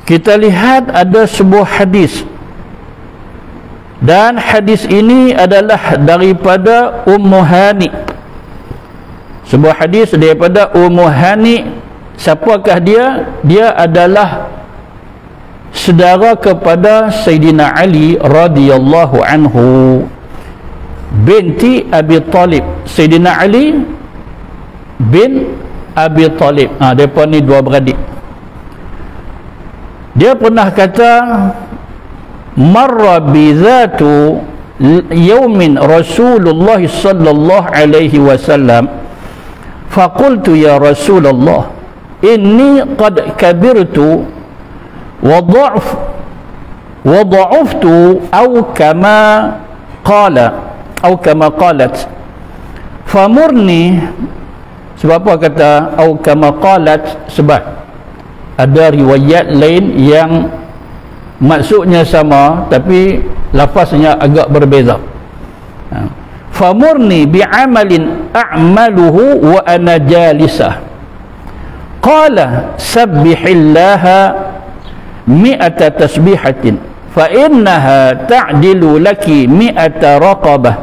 kita lihat ada sebuah hadis, dan hadis ini adalah daripada Ummu Hani. Sebuah hadis daripada Ummu Hani. Siapakah dia? Dia adalah saudara kepada Sayyidina Ali radhiyallahu anhu, binti Abi Talib. Sayyidina Ali bin Abi Talib. Mereka ni dua beradik. Dia pernah kata, marra bi dhatu yawmin Rasulullah sallallahu alaihi wasallam, faqultu ya Rasulullah, inni qad kabirtu wa dha'aftu aw kama qalat famurni. Sebab apa kata aw kama qalat? Sebab ada riwayat lain yang maksudnya sama tapi lafaznya agak berbeza. Famurni bi'amalin a'maluhu wa ana jalisah. Qala sabbihillaha mi'ata tasbihatin fa innaha ta'dilu laki mi'ata raqabah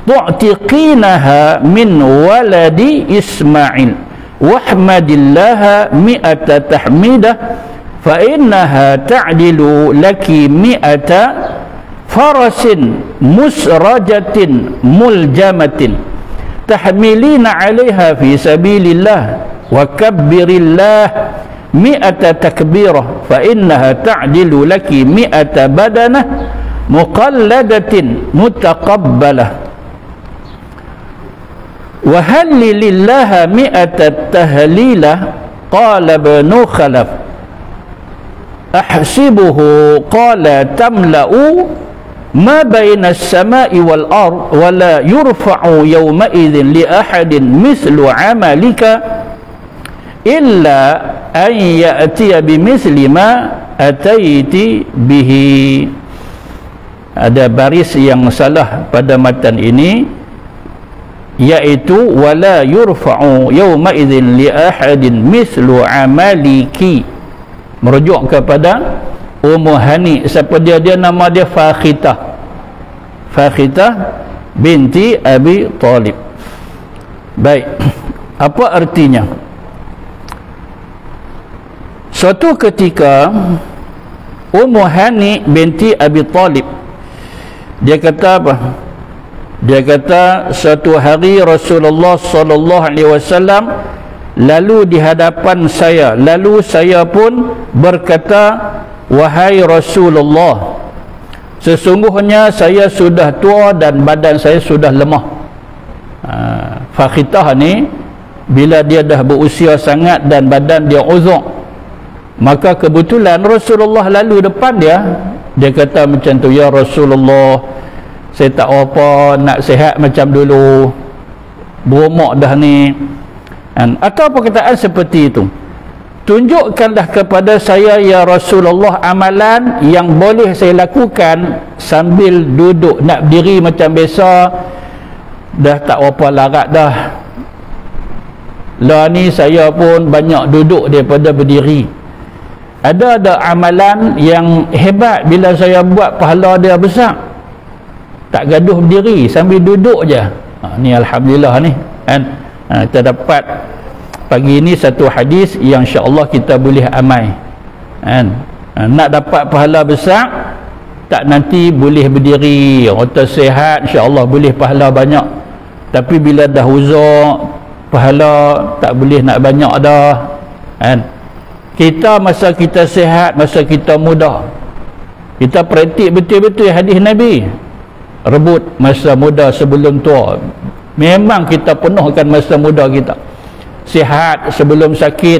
tu'tiqinaha min waladi Ismail wahmadillaha mi'ata tahmidah fa innaha ta'dilu laki mi'ata farasin musrajatin muljamatin tahmilina 'alaiha fi sabilillah wa kabbirillah mi'ata takbirah fa innaha ta'dilu laki mi'ata badanah muqalladatin mutaqabbalah wa hallilillaha mi'ata tahlilah. Qala Ibnu Khalaf ahsibuhu qala tamla'u ma baina as-sama'i wal ard wa la yurfa'u yawma idzin li ahadin mithlu 'amalika illa an ya'tiya bimithli ma ataiti bihi. Ada baris yang salah pada matan ini, yaitu wala yurfa'u yawma idzin li ahadin mithlu amaliki, merujuk kepada Ummu Hani. Siapa dia? Dia nama dia Fakhitah binti Abi Talib. Baik, apa artinya? Suatu ketika Ummu Hani binti Abi Talib, dia kata apa? Dia kata suatu hari Rasulullah sallallahu alaihi wasallam lalu di hadapan saya, lalu saya pun berkata, wahai Rasulullah, sesungguhnya saya sudah tua dan badan saya sudah lemah. Fakhitah ni bila dia dah berusia sangat dan badan dia uzur, maka kebetulan Rasulullah lalu depan dia. Dia kata macam tu, ya Rasulullah, saya tak apa nak sihat macam dulu, berumur dah ni. Atau perkataan seperti itu, tunjukkanlah kepada saya ya Rasulullah amalan yang boleh saya lakukan sambil duduk. Nak berdiri macam biasa dah tak apa larat dah. Lah ni saya pun banyak duduk daripada berdiri. Ada amalan yang hebat bila saya buat pahala dia besar, tak gaduh berdiri sambil duduk je. Ni alhamdulillah ni kan. Kita dapat pagi ni satu hadis yang insya-Allah kita boleh amal kan. Nak dapat pahala besar, tak nanti boleh berdiri, otak sihat insya-Allah boleh pahala banyak. Tapi bila dah uzur, pahala tak boleh nak banyak dah kan. Kita masa kita sihat, masa kita muda, kita praktik betul-betul hadis Nabi, rebut masa muda sebelum tua. Memang kita penuhkan masa muda kita, sihat sebelum sakit.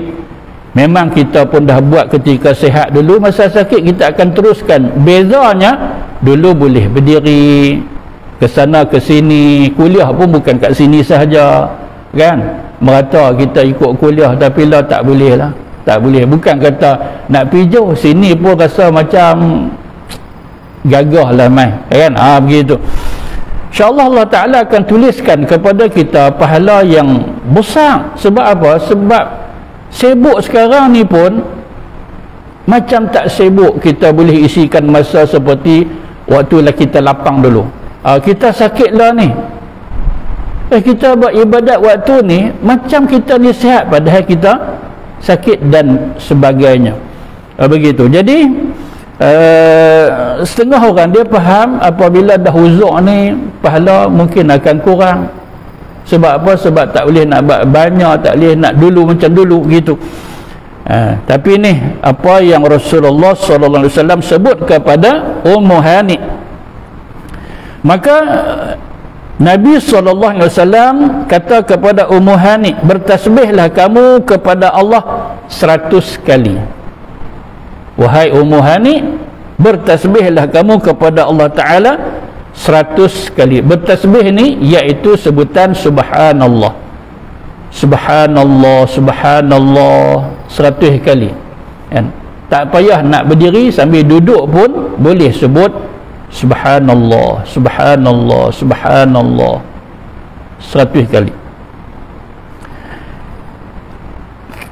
Memang kita pun dah buat ketika sihat dulu, masa sakit kita akan teruskan. Bezanya dulu boleh berdiri ke sana ke sini, kuliah pun bukan kat sini sahaja kan. Merata kita ikut kuliah, tapi lah tak boleh lah, tak boleh. Bukan kata nak pijau sini pun rasa macam gagah lah main kan. Begitu. InsyaAllah Allah Ta'ala akan tuliskan kepada kita pahala yang besar. Sebab apa? Sebab sibuk sekarang ni pun Macam tak sibuk, kita boleh isikan masa seperti waktu lah kita lapang dulu. Kita sakit lah ni, kita buat ibadat waktu ni macam kita ni sihat padahal kita sakit dan sebagainya. Begitu. Jadi setengah orang dia faham apabila dah uzur ni pahala mungkin akan kurang. Sebab apa? Sebab tak boleh nak buat banyak, tak boleh nak dulu macam dulu gitu. Tapi ni apa yang Rasulullah sallallahu alaihi wasallam sebut kepada Ummu Hani. Maka Nabi sallallahu alaihi wasallam kata kepada Ummu Hani, bertasbihlah kamu kepada Allah 100 kali. Wahai Ummu Hani, bertasbihlah kamu kepada Allah Ta'ala 100 kali. Bertasbih ni iaitu sebutan subhanallah, subhanallah, subhanallah 100 kali kan? Tak payah nak berdiri, sambil duduk pun boleh sebut subhanallah, subhanallah, subhanallah 100 kali.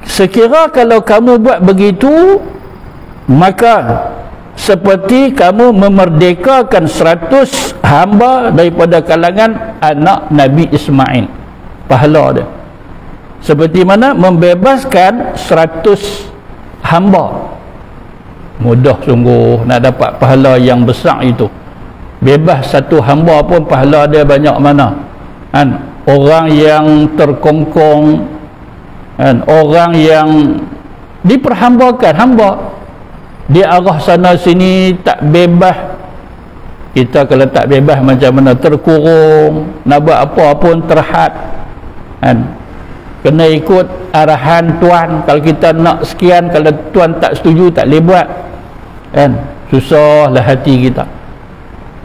Sekira kalau kamu buat begitu, maka seperti kamu memerdekakan 100 hamba daripada kalangan anak Nabi Ismail. Pahala dia seperti mana membebaskan 100 hamba. Mudah sungguh nak dapat pahala yang besar itu. Bebas satu hamba pun pahala dia banyak mana kan? Orang yang terkongkong kan? Orang yang diperhambakan, hamba dia arah sana sini tak bebas. Kita kalau tak bebas macam mana? Terkurung, nak buat apa pun terhad kan? Kena ikut arahan tuan. Kalau kita nak sekian, kalau tuan tak setuju tak boleh buat kan? Susahlah hati kita.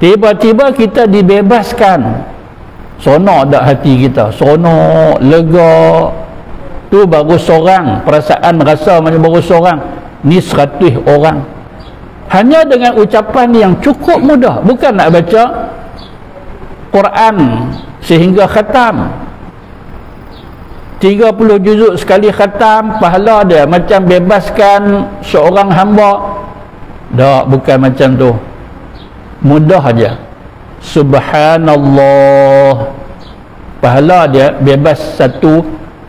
Tiba-tiba kita dibebaskan, sonok dak hati kita, sonok, lega. Tu baru seorang, perasaan rasa macam baru seorang. Ni 100 orang hanya dengan ucapan yang cukup mudah. Bukan nak baca Quran sehingga khatam 30 juzuk sekali khatam, pahala dia macam bebaskan seorang hamba. Tak, bukan macam tu. Mudah aja. Subhanallah, pahala dia bebas satu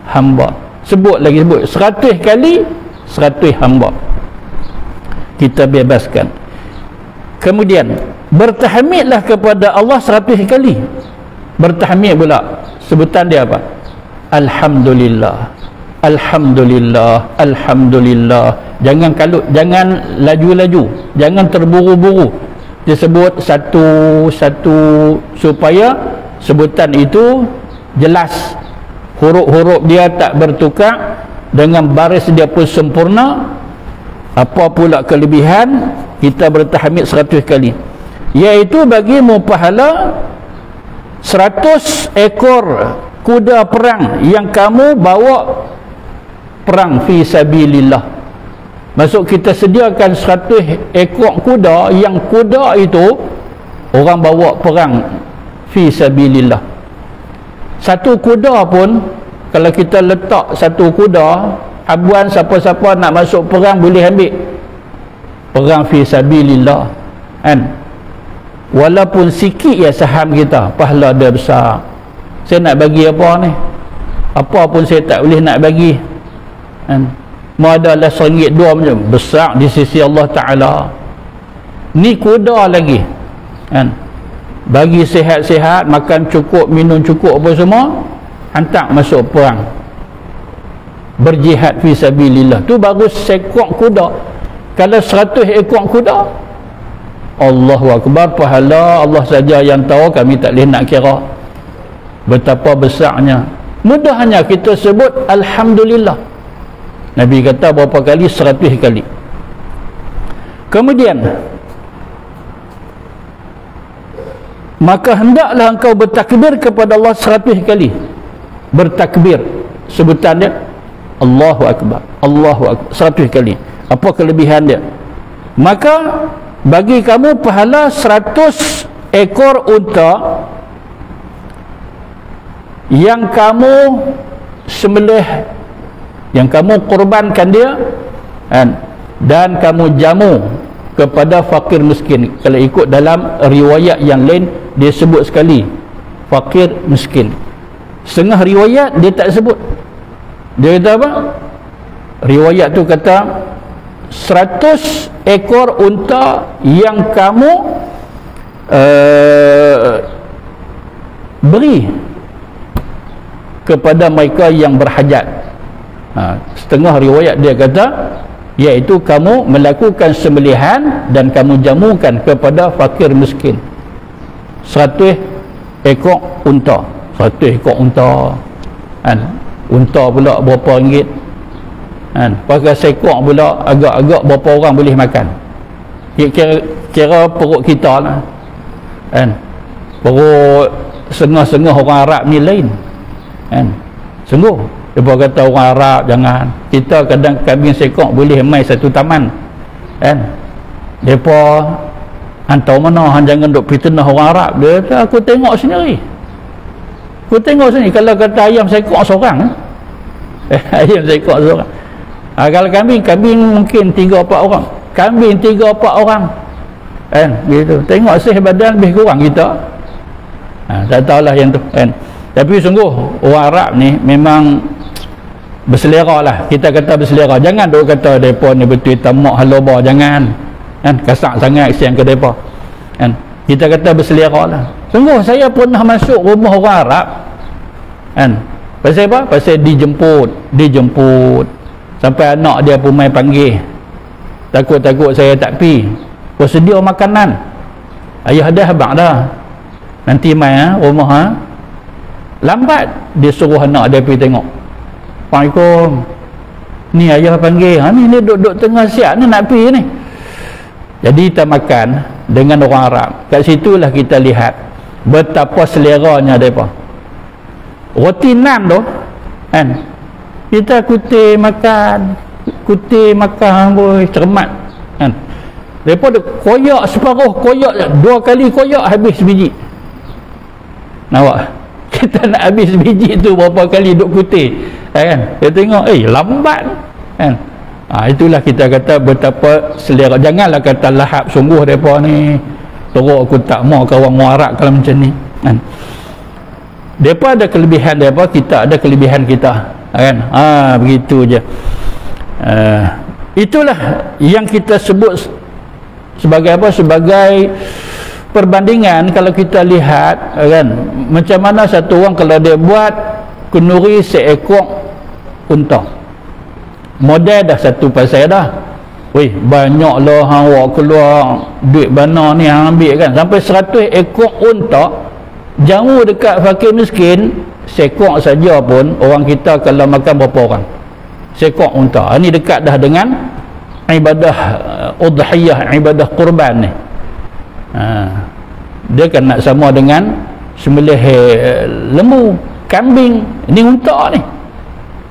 hamba. Sebut lagi, sebut 100 kali 100 hamba kita bebaskan. Kemudian bertahmidlah kepada Allah 100 kali. Bertahmid pula, sebutan dia apa? Alhamdulillah, Alhamdulillah, Alhamdulillah. Jangan kalut, jangan laju-laju, jangan terburu-buru. Dia sebut satu-satu supaya sebutan itu jelas, huruf-huruf dia tak bertukar, dengan baris dia pun sempurna. Apa pula kelebihan kita bertahmid 100 kali, iaitu bagimu pahala 100 ekor kuda perang yang kamu bawa perang fi sabilillah. Maksud kita sediakan 100 ekor kuda, yang kuda itu orang bawa perang fi sabilillah. Satu kuda pun kalau kita letak satu kuda, habuan siapa-siapa nak masuk perang boleh ambil. Perang fi sabilillah kan? Walaupun sikit ya saham kita, pahala dia besar. Saya nak bagi apa ni? Apa pun saya tak boleh nak bagi kan? Mau adalah RM1, RM2 macam besar di sisi Allah Ta'ala. Ni kuda lagi kan? Bagi sihat-sihat, makan cukup, minum cukup apa semua, hantar masuk perang, berjihad fi sabilillah. Tu baru sekok kuda. Kalau 100 ekor kuda, Allahu Akbar, pahala Allah saja yang tahu, kami tak boleh nak kira betapa besarnya. Mudahnya kita sebut Alhamdulillah. Nabi kata berapa kali? 100 kali. Kemudian maka hendaklah engkau bertakbir kepada Allah 100 kali. Bertakbir, sebutannya Allahu Akbar, Allahu Akbar 100 kali. Apa kelebihan dia? Maka bagi kamu pahala 100 ekor unta yang kamu sembelih, yang kamu korbankan dia kan? dan kamu jamu kepada fakir miskin. Kalau ikut dalam riwayat yang lain dia sebut sekali fakir miskin, setengah riwayat dia tak sebut. Dia kata apa? Riwayat tu kata 100 ekor unta yang kamu beri kepada mereka yang berhajat. Setengah riwayat dia kata iaitu kamu melakukan sembelihan dan kamu jamukan kepada fakir miskin. 100 ekor unta. 100 ekor unta kan, unta pula berapa ringgit kan, pakai sekor pula agak-agak berapa orang boleh makan. Kira perut kita lah kan, perut setengah-setengah orang Arab ni lain kan. Sungguh dia kata orang Arab jangan, kita kadang kambing sekor boleh mai satu taman kan. Depa hantar mana hang jangan duk fitnah orang Arab. Dia kata aku tengok sendiri, aku tengok sini. Kalau kata ayam sekor seorang ayam sekor seorang. Kalau kambing mungkin 3-4 orang, kambing 3-4 orang kan, gitu. Tengok sih badan lebih kurang kita. Tak tahulah yang tu kan. Tapi sungguh orang Arab ni memang berselera lah, kita kata berselera. Jangan duk kata mereka ni betul tamak haloba, jangan kan, kasar sangat kesian ke mereka kan. Kita kata berselera lah. Sungguh saya pernah masuk rumah orang Arab kan. Pasal apa? Pasal dijemput sampai anak dia pun main panggil, takut-takut saya tak pi. Kau sedia makanan, ayah dah abang dah, nanti main rumah lambat. Dia suruh anak dia pergi tengok. Assalamualaikum, ni ayah panggil, ni duduk tengah siap ni nak pergi ni. Jadi kita makan dengan orang Arab. Kat situlah kita lihat betapa seleranya mereka. Roti nan tu kan, kita kutip makan boy, cermat kan. Mereka dia koyak separuh, koyak 2 kali koyak habis biji. Nampak? Kita nak habis biji tu berapa kali duk kutip kan. Dia tengok lambat kan. Itulah kita kata betapa selera. Janganlah kata lahap sungguh mereka ni, teruk aku tak mau kawan Arab kalau macam ni kan. Mereka ada kelebihan mereka, kita ada kelebihan kita kan. Begitu je. Itulah yang kita sebut sebagai apa? Sebagai perbandingan. Kalau kita lihat kan, macam mana satu orang kalau dia buat kenduri seekor unta, modal dah satu pasal dah. Weh, banyaklah hang awak keluar duit bana ni hang ambil kan, sampai 100 ekor unta jamu dekat fakir miskin. Sekor saja pun orang kita kalau makan berapa orang? Sekor unta. Ini dekat dah dengan ibadah udhiyah, ibadah kurban ni. Dia kan nak sama dengan sembelih lembu, kambing. Ini unta ni.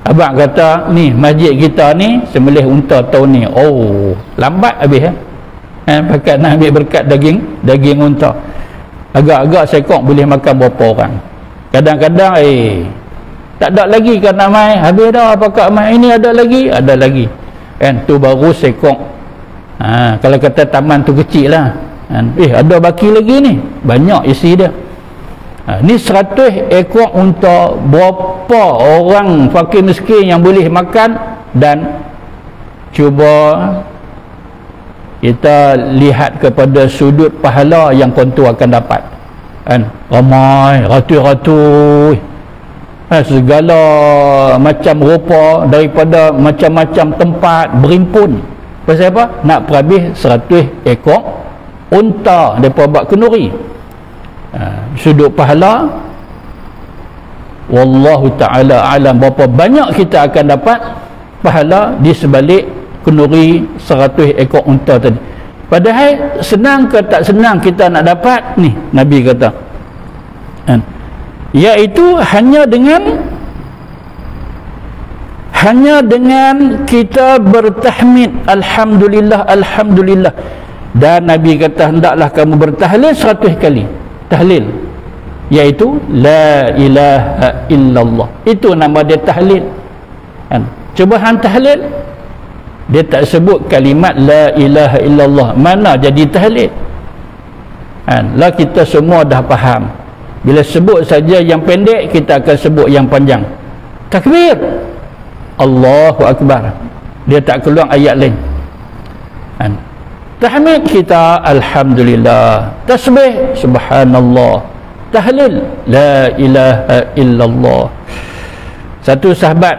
Abang kata ni masjid kita ni sembelih unta tahun ni. Oh, lambat habis pakat nak ambil berkat daging unta. Agak-agak sekok boleh makan berapa orang. Kadang-kadang tak ada lagi kan nak mai, habis dah pakat mai, ini ada lagi kan. Tu baru sekok. Kalau kata taman tu kecil lah kan. Ada baki lagi ni, banyak isi dia. Ni 100 ekor unta, berapa orang fakir miskin yang boleh makan. Dan cuba kita lihat kepada sudut pahala yang kontu akan dapat kan. Ramai, ratus-ratus segala macam rupa daripada macam-macam tempat berimpun. Pasal apa? Nak perhabis 100 ekor unta mereka buat kenduri. Sudut pahala wallahu ta'ala alam berapa banyak kita akan dapat pahala di sebalik kenduri 100 ekor unta tadi. Padahal senang ke tak senang kita nak dapat ni, Nabi kata iaitu hanya dengan kita bertahmid alhamdulillah, alhamdulillah. Dan Nabi kata hendaklah kamu bertahlil 100 kali. Tahlil iaitu la ilaha illallah. Itu nama dia tahlil kan. Cuba hang tahlil dia tak sebut kalimat la ilaha illallah, mana jadi tahlil kan? Lah kita semua dah faham, bila sebut saja yang pendek kita akan sebut yang panjang. Takbir, Allahu Akbar, dia tak keluar ayat lain kan? Tahmid kita alhamdulillah, tasbih subhanallah, tahlil la ilaha illallah. Satu sahabat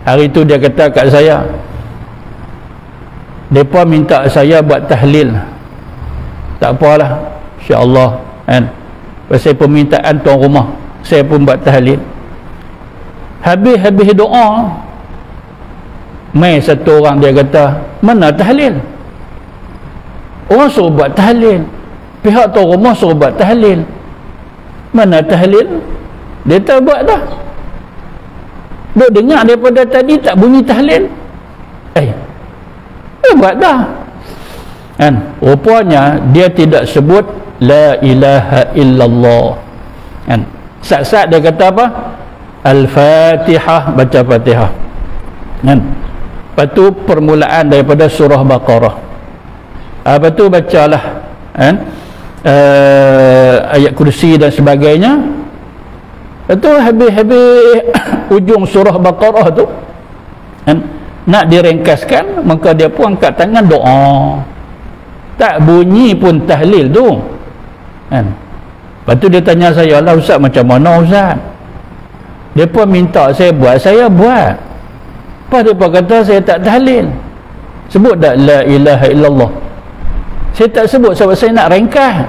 hari tu dia kata kat saya, mereka minta saya buat tahlil. Tak apalah, insya-Allah kan, pasal permintaan tuan rumah saya pun buat tahlil. Habis doa, mai satu orang dia kata, mana tahlil? Orang suruh buat tahlil, pihak tuan rumah suruh buat tahlil, mana tahlil? Dia tak buat dah. Duk dengar daripada tadi tak bunyi tahlil, dia buat dah kan? Rupanya dia tidak sebut la ilaha illallah kan? Saat-saat dia kata apa? Al-Fatihah, baca Fatihah kan? Lepas tu permulaan daripada surah Baqarah. Lepas tu bacalah kan? Ayat kursi dan sebagainya. Lepas tu habis ujung surah Baqarah tu kan? Nak diringkaskan, maka dia pun angkat tangan doa, tak bunyi pun tahlil tu kan? Lepas tu dia tanya saya, lah Ustaz macam mana Ustaz? Dia pun minta saya buat, saya buat. Lepas dia pun kata saya tak tahlil. Sebut tak la ilaha illallah? Saya tak sebut sebab saya nak ringkas.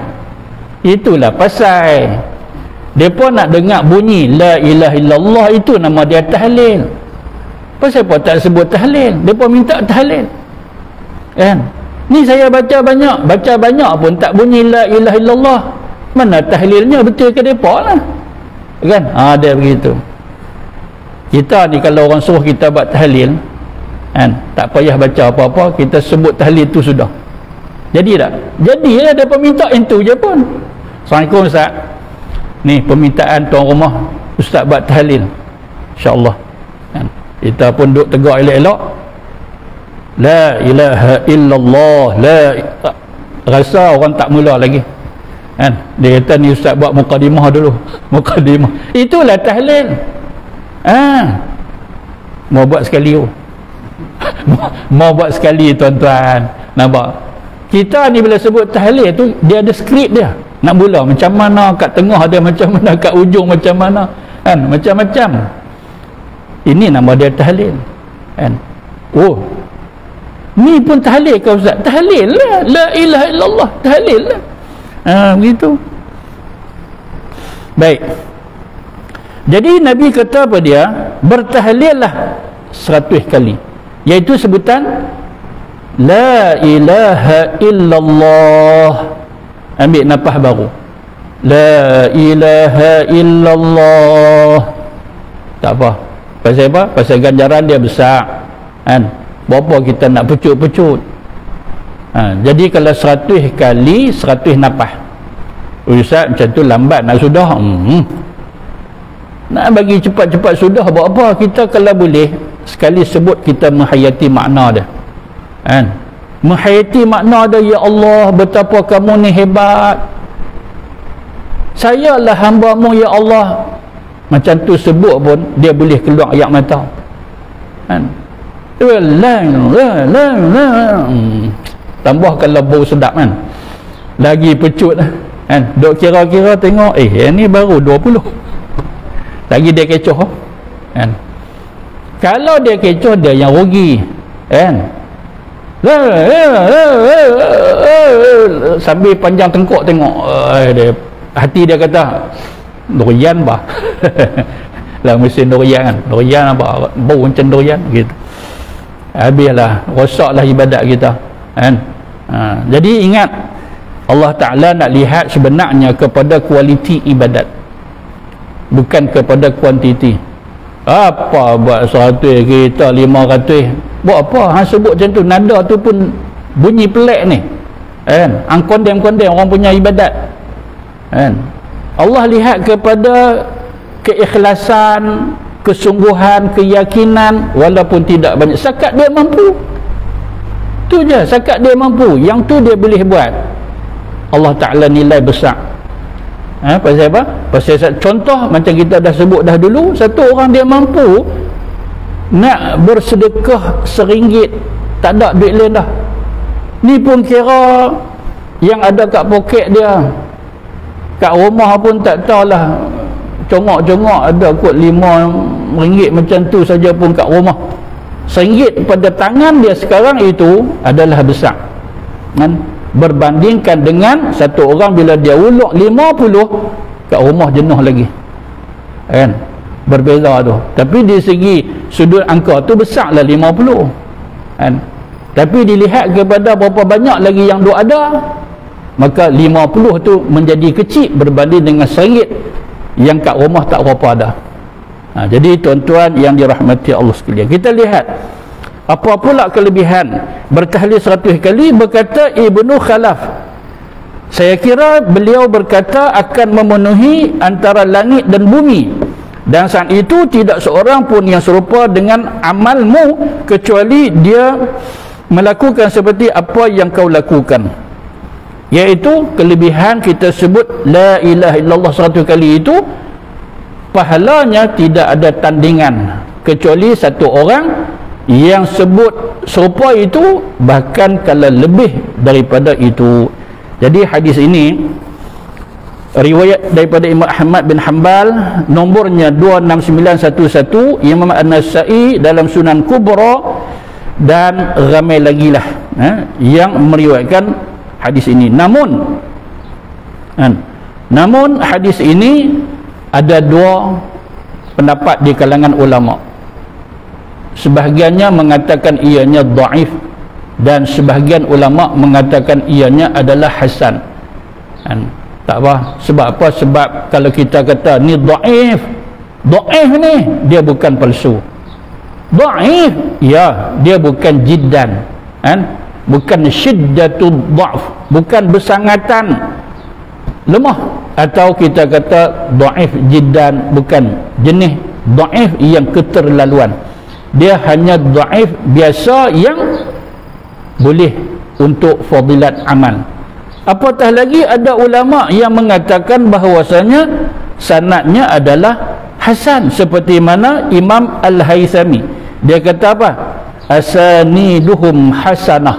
Itulah pasal dia pun nak dengar bunyi la ilaha illallah, itu nama dia tahlil. Pasal apa tak sebut tahlil? Dia pun minta tahlil kan? Ni saya baca banyak pun tak bunyi la ilaha illallah. Mana tahlilnya? Betul ke depa lah kan? Dia begitu. Kita ni kalau orang suruh kita buat tahlil kan, tak payah baca apa-apa, kita sebut tahlil tu sudah jadi tak? Jadilah dia minta itu je pun. Assalamualaikum Ustaz, ni permintaan tuan rumah Ustaz buat tahlil, insya-Allah kan? Kita pun duduk tegak elok-elok, la ilaha illallah, rasa orang tak mula lagi kan? Dia kata ni Ustaz buat mukadimah dulu. Mukadimah itulah tahlil. Mau buat sekali mau buat sekali tuan-tuan. Nampak? Kita ni bila sebut tahlil tu, dia ada skrip dia. Nak mula macam mana, kat tengah dia macam mana, kat ujung macam mana kan? Macam-macam. Ini nama dia tahlil kan? Ni pun tahlil ke Ustaz? Tahlil lah, la ilaha illallah, tahlil lah. Begitu. Baik. Jadi Nabi kata apa dia? Bertahlillah 100 kali, iaitu sebutan la ilaha illallah. Ambil nafas baru, la ilaha illallah. Tak apa. Pasal apa? Pasal ganjaran dia besar kan? Berapa kita nak pecut-pecut. Jadi kalau 100 kali 100 nafas. Ustaz macam tu lambat nak sudah. Nak bagi cepat-cepat sudah buat apa? Kita kalau boleh sekali sebut, kita menghayati makna dia kan? Menghayati makna dia, ya Allah betapa kamu ni hebat, saya lah hamba-Mu ya Allah. Macam tu sebut pun dia boleh keluar air mata kan? Tambah kalau bau sedap kan, lagi pecut kan? Duk kira-kira tengok, ni baru 20 lagi dia kecoh kan? Kalau dia kecoh, dia yang rugi kan? Sambil panjang tengkok tengok, hati dia kata durian bah. Lah mesin durian kan, durian apa, bau macam durian gitu. Habislah, rosaklah ibadat kita kan? Jadi ingat, Allah Ta'ala nak lihat sebenarnya kepada kualiti ibadat, bukan kepada kuantiti. Apa buat 100 kita 500, buat apa? Sebut macam tu, nada tu pun bunyi pelik ni kan? Kondem-kondem orang punya ibadat kan? Allah lihat kepada keikhlasan, kesungguhan, keyakinan, walaupun tidak banyak, zakat dia mampu tu je, setakat dia mampu, yang tu dia boleh buat, Allah Ta'ala nilai besar. Pasal apa? Pasal contoh macam kita dah sebut dah dulu, satu orang dia mampu nak bersedekah RM1, tak ada duit lain dah, ni pun kira yang ada kat poket dia, kat rumah pun tak tahulah, congok-congok ada kot RM5 macam tu saja pun kat rumah. RM1 pada tangan dia sekarang itu adalah besar kan? Berbandingkan dengan satu orang bila dia uluk 50 kat rumah jenuh lagi kan, berbeza tu. Tapi di segi sudut angka tu besarlah 50 kan, tapi dilihat kepada berapa banyak lagi yang duk ada, maka 50 tu menjadi kecil berbanding dengan RM1 yang kat rumah tak berapa ada. Jadi tuan-tuan yang dirahmati Allah sekalian, kita lihat apa pula kelebihan bertahlil 100 kali. Berkata Ibnu Khalaf, saya kira beliau berkata akan memenuhi antara langit dan bumi, dan saat itu tidak seorang pun yang serupa dengan amalmu kecuali dia melakukan seperti apa yang kau lakukan. Iaitu kelebihan kita sebut la ilaha illallah 100 kali itu, pahalanya tidak ada tandingan kecuali satu orang yang sebut serupa itu, bahkan kalau lebih daripada itu. Jadi hadis ini riwayat daripada Imam Ahmad bin Hanbal, nombornya 26911, Imam An-Nasa'i dalam Sunan Kubra, dan ramai lagi lah yang meriwayatkan hadis ini. Namun hadis ini ada dua pendapat di kalangan ulama. Sebahagiannya mengatakan ianya dhaif, dan sebahagian ulama mengatakan ianya adalah hasan. Tak apa. Sebab apa? Sebab kalau kita kata ni dhaif ni, dia bukan palsu. Dhaif, ya, dia bukan jiddan, bukan syiddatul dha'f, bukan bersangatan lemah. Atau kita kata dhaif jiddan, bukan jenis dhaif yang keterlaluan, dia hanya dhaif biasa yang boleh untuk fadilat amal. Apatah lagi ada ulama yang mengatakan bahawasanya sanadnya adalah hasan, seperti mana Imam Al-Haythami, dia kata apa? Asaniduhum hasanah.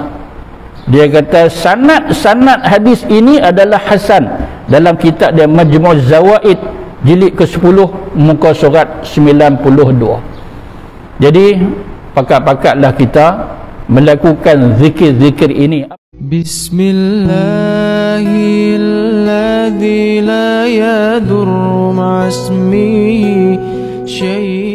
Dia kata sanad hadis ini adalah hasan, dalam kitab dia Majmu' Zawaid jilid ke-10 muka surat 92. Jadi pakat-pakatlah kita melakukan zikir-zikir ini. Bismillahilladzi la yadurru ma'asmihi syai'